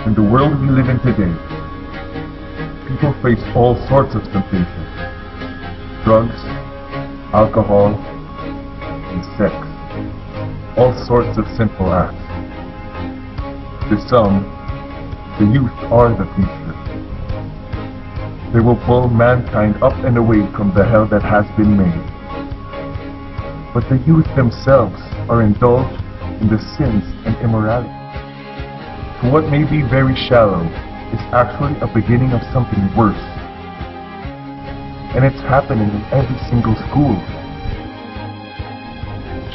In the world we live in today, people face all sorts of temptations: drugs, alcohol, and sex. All sorts of sinful acts. To some, the youth are the future. They will pull mankind up and away from the hell that has been made. But the youth themselves are indulged in the sins and immorality. So what may be very shallow is actually a beginning of something worse. And it's happening in every single school.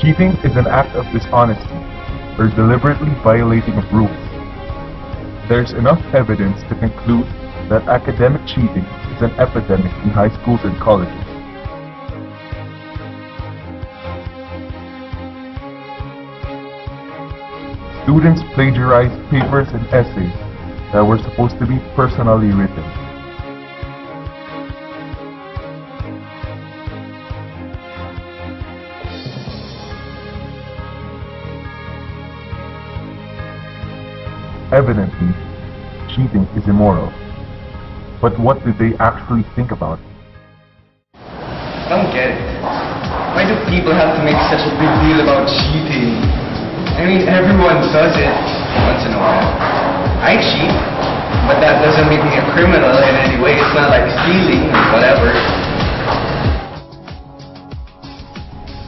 Cheating is an act of dishonesty or deliberately violating of rules. There's enough evidence to conclude that academic cheating is an epidemic in high schools and colleges. Students plagiarize papers and essays that were supposed to be personally written. Evidently, cheating is immoral. But what do they actually think about it? I don't get it. Why do people have to make such a big deal about cheating? I mean, everyone does it once in a while. I cheat, but that doesn't make me a criminal in any way. It's not like stealing or whatever.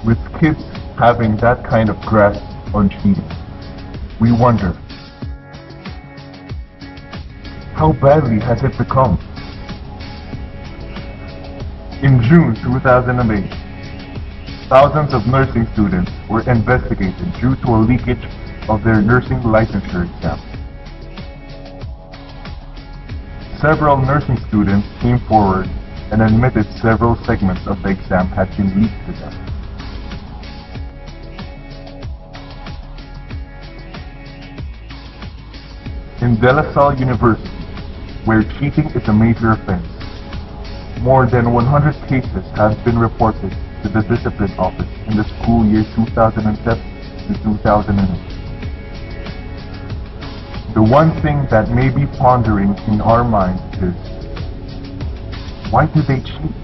With kids having that kind of grasp on cheating, we wonder, how badly has it become? In June 2008, thousands of nursing students were investigated due to a leakage of their nursing licensure exam. Several nursing students came forward and admitted several segments of the exam had been leaked to them. In De La Salle University, where cheating is a major offense, more than 100 cases have been reported to the discipline office in the school year 2007 to 2008. The one thing that may be pondering in our minds is, why do they cheat?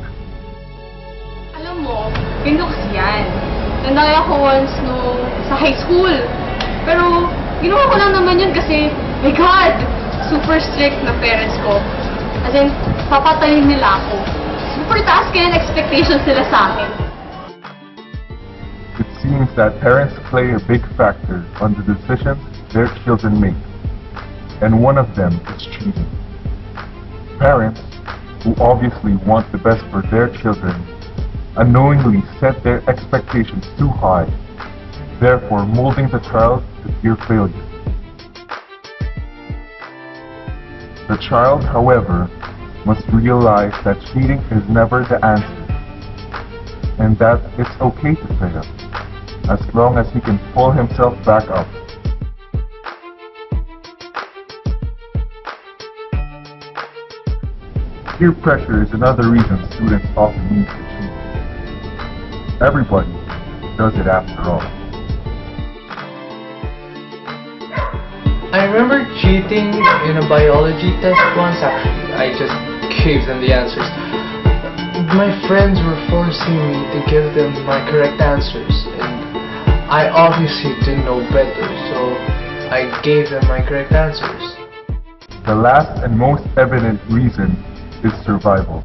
Alam mo, pinlooks yan. Nandaya ko once sa high school. Pero, ginawa ko lang naman yun kasi, my God, super strict na parents ko. As in, papatayin nila ako. Super taas kaya expectations nila sa akin. It seems that parents play a big factor on the decisions their children make, and one of them is cheating. Parents, who obviously want the best for their children, unknowingly set their expectations too high, therefore molding the child to fear failure. The child, however, must realize that cheating is never the answer, and that it's okay to fail, as long as he can pull himself back up. Peer pressure is another reason students often need to cheat. Everybody does it after all. I remember cheating in a biology test once. Actually, I just gave them the answers. My friends were forcing me to give them my correct answers, and I obviously didn't know better, so I gave them my correct answers. The last and most evident reason is survival.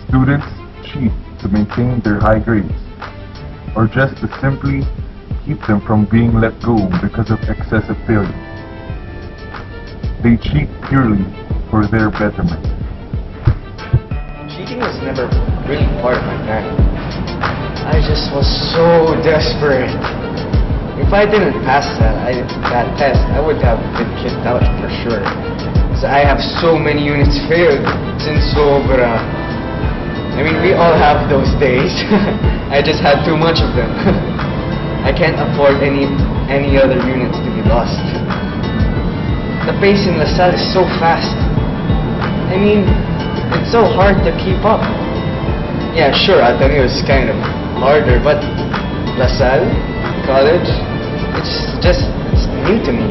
Students cheat to maintain their high grades, or just to simply keep them from being let go because of excessive failure. They cheat purely for their betterment. Cheating was never really part of my plan. I just was so desperate. If I didn't pass that test, I would have been kicked out for sure. Because I have so many units failed since sobra. I mean, we all have those days. I just had too much of them. I can't afford any other units to be lost. The pace in LaSalle is so fast. I mean, it's so hard to keep up. Yeah, sure, Ateneo is kind of harder, but LaSalle, college, it's new to me.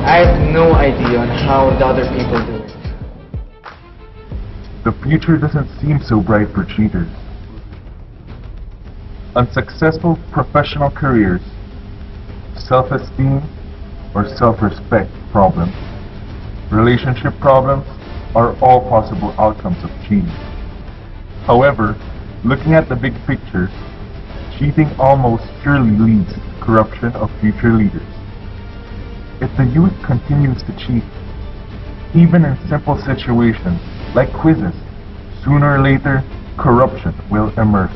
I have no idea on how the other people do it. The future doesn't seem so bright for cheaters. Unsuccessful professional careers, self-esteem or self-respect problems, relationship problems are all possible outcomes of cheating. However, looking at the big picture, cheating almost surely leads to corruption of future leaders. If the youth continues to cheat, even in simple situations like quizzes, sooner or later corruption will emerge.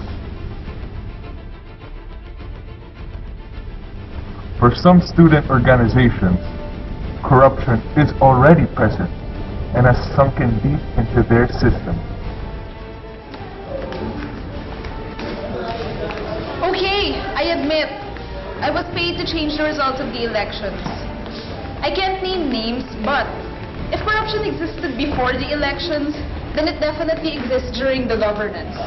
For some student organizations, corruption is already present and has sunken deep into their system. Okay, I admit, I was paid to change the results of the elections. I can't name names, but if corruption existed before the elections, then it definitely exists during the governance.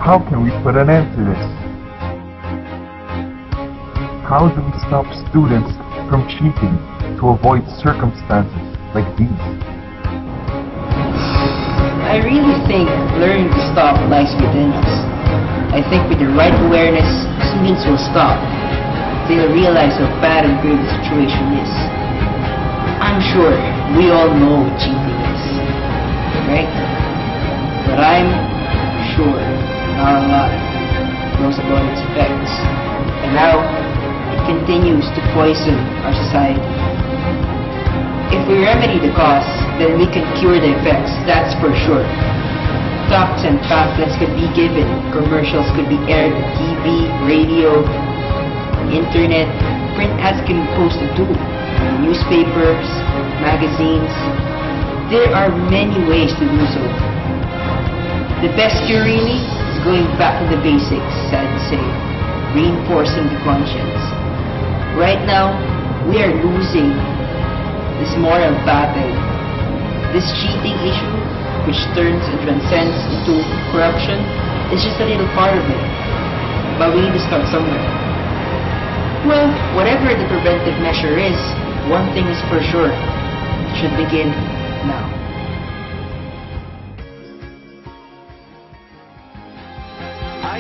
How can we put an end to this? How do we stop students from cheating to avoid circumstances like these? I really think learning to stop lies within us. I think with the right awareness, students will stop. They'll realize how bad and grave the situation is. I'm sure we all know what cheating is, right? But I'm sure not a lot knows about its effects and how it continues to poison our society. If we remedy the cause, then we can cure the effects, that's for sure. Talks and pamphlets could be given, commercials could be aired on TV, radio, internet, print ads can be posted too, newspapers, magazines. There are many ways to do so. The best cure really is going back to the basics, sad to say, reinforcing the conscience. Right now, we are losing this moral battle. This cheating issue, which turns and transcends into corruption, is just a little part of it. But we need to start somewhere. Well, whatever the preventive measure is, one thing is for sure, it should begin now. I